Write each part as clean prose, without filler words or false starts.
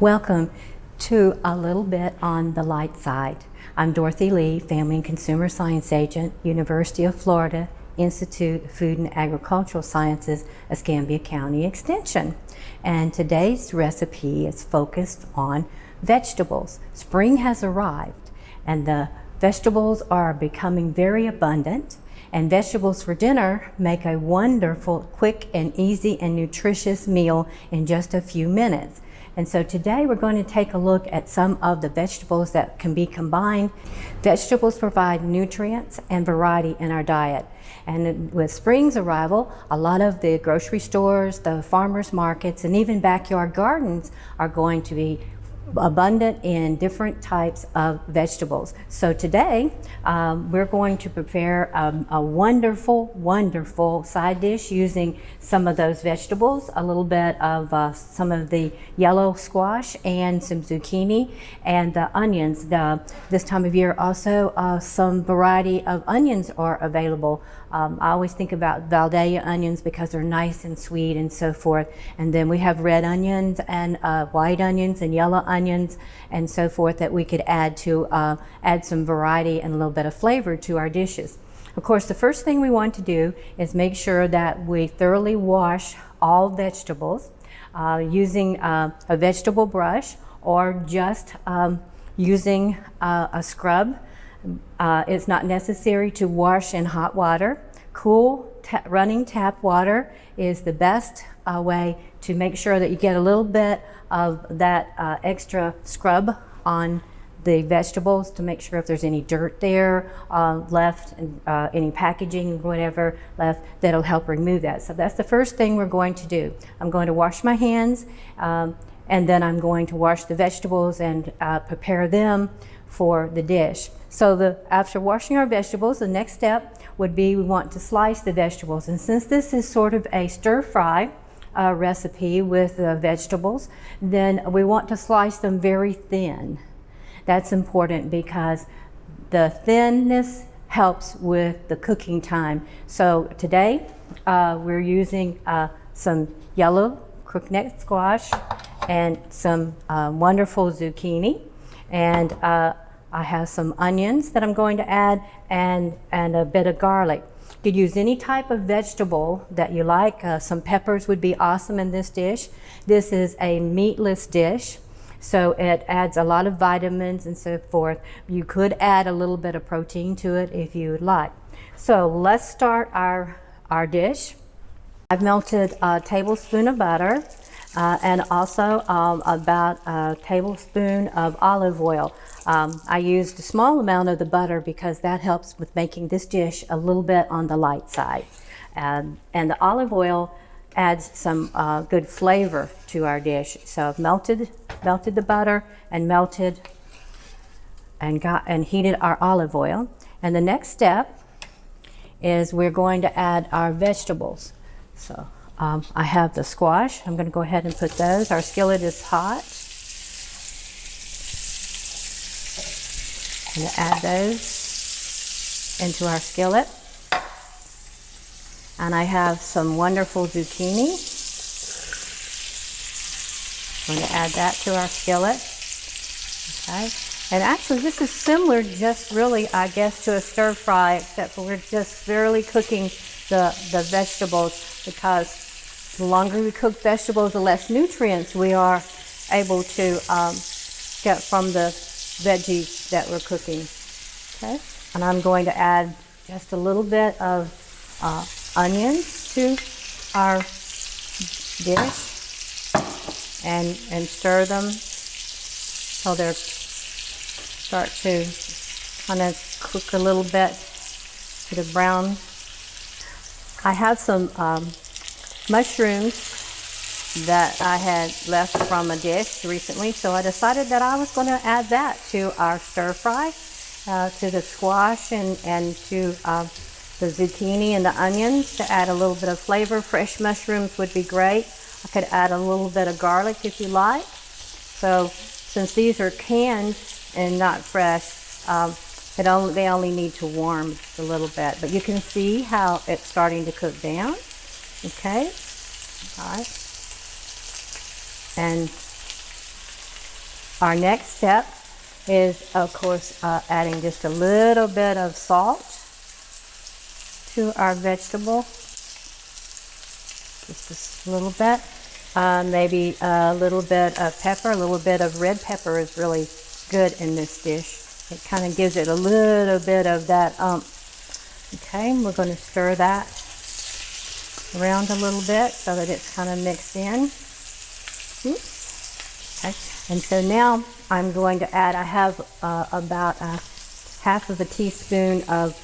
Welcome to a little bit on the light side. I'm Dorothy Lee, Family and Consumer Science Agent, University of Florida, Institute of Food and Agricultural Sciences, Escambia County Extension. And today's recipe is focused on vegetables. Spring has arrived and the vegetables are becoming very abundant, and vegetables for dinner make a wonderful, quick and easy and nutritious meal in just a few minutes. And so today we're going to take a look at some of the vegetables that can be combined. Vegetables provide nutrients and variety in our diet. And with spring's arrival, a lot of the grocery stores, the farmers markets, and even backyard gardens are going to be abundant in different types of vegetables. So today we're going to prepare a wonderful side dish using some of those vegetables, a little bit of some of the yellow squash and some zucchini and the onions. This time of year also some variety of onions are available. I always think about Valdeia onions because they're nice and sweet and so forth. And then we have red onions and white onions and yellow onions and so forth that we could add to add some variety and a little bit of flavor to our dishes. Of course, the first thing we want to do is make sure that we thoroughly wash all vegetables using a vegetable brush or just using a scrub. It's not necessary to wash in hot water. Cool running tap water is the best way to make sure that you get a little bit of that extra scrub on the vegetables to make sure if there's any dirt there left, and any packaging, whatever left, that'll help remove that. So that's the first thing we're going to do. I'm going to wash my hands and then I'm going to wash the vegetables and prepare them for the dish. So after washing our vegetables, the next step would be we want to slice the vegetables. And since this is sort of a stir-fry recipe with vegetables, then we want to slice them very thin. That's important because the thinness helps with the cooking time. So today we're using some yellow crookneck squash and some wonderful zucchini, and I have some onions that I'm going to add and a bit of garlic. You could use any type of vegetable that you like. Some peppers would be awesome in this dish. This is a meatless dish, so it adds a lot of vitamins and so forth. You could add a little bit of protein to it if you would like. So let's start our dish. I've melted a tablespoon of butter and also about a tablespoon of olive oil. I used a small amount of the butter because that helps with making this dish a little bit on the light side. And the olive oil adds some good flavor to our dish. So I've melted the butter and melted and heated our olive oil. And the next step is we're going to add our vegetables. So I have the squash. I'm going to go ahead and put those. Our skillet is hot. I'm going to add those into our skillet. And I have some wonderful zucchini. I'm going to add that to our skillet. Okay. And actually this is similar, just really, I guess, to a stir fry, except for we're just barely cooking the vegetables, because the longer we cook vegetables, the less nutrients we are able to get from the veggies that we're cooking. Okay, and I'm going to add just a little bit of onions to our dish and stir them till they start to kind of cook a little bit to the brown. I have some mushrooms that I had left from a dish recently, so I decided that I was going to add that to our stir fry, to the squash and to the zucchini and the onions to add a little bit of flavor. Fresh mushrooms would be great. I could add a little bit of garlic if you like. So since these are canned and not fresh, they only need to warm just a little bit. But you can see how it's starting to cook down. Okay, all right. And Our next step is, of course, adding just a little bit of salt to our vegetable. Just a little bit. Maybe a little bit of pepper. A little bit of red pepper is really good in this dish. It kind of gives it a little bit of that Okay, we're going to stir that around a little bit so that it's kind of mixed in. Oops. Okay, and so now I'm going to add, I have about half of a teaspoon of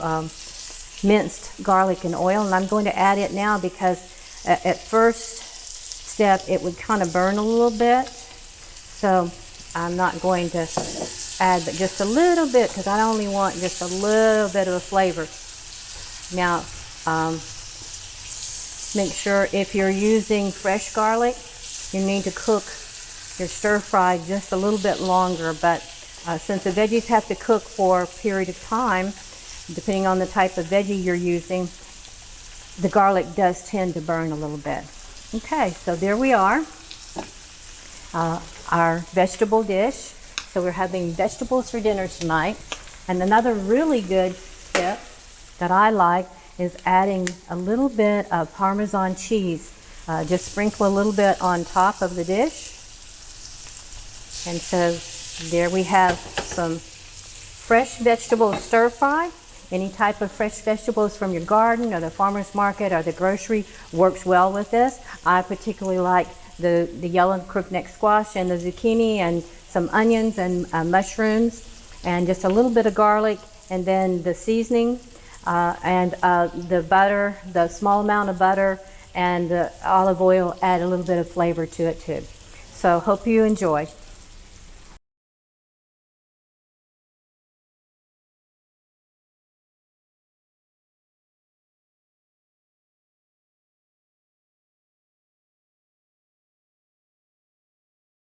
minced garlic and oil, and I'm going to add it now because at first step it would kind of burn a little bit. So I'm not going to add but just a little bit because I only want just a little bit of a flavor. Now, make sure if you're using fresh garlic, you need to cook your stir fry just a little bit longer, but since the veggies have to cook for a period of time, depending on the type of veggie you're using, the garlic does tend to burn a little bit. Okay, so there we are, our vegetable dish. So we're having vegetables for dinner tonight. And another really good tip that I like is adding a little bit of Parmesan cheese. Just sprinkle a little bit on top of the dish. And so there we have some fresh vegetable stir fry. Any type of fresh vegetables from your garden or the farmer's market or the grocery works well with this. I particularly like the yellow crookneck squash and the zucchini and some onions and mushrooms and just a little bit of garlic, and then the seasoning and the butter, the small amount of butter and the olive oil add a little bit of flavor to it too. So hope you enjoy.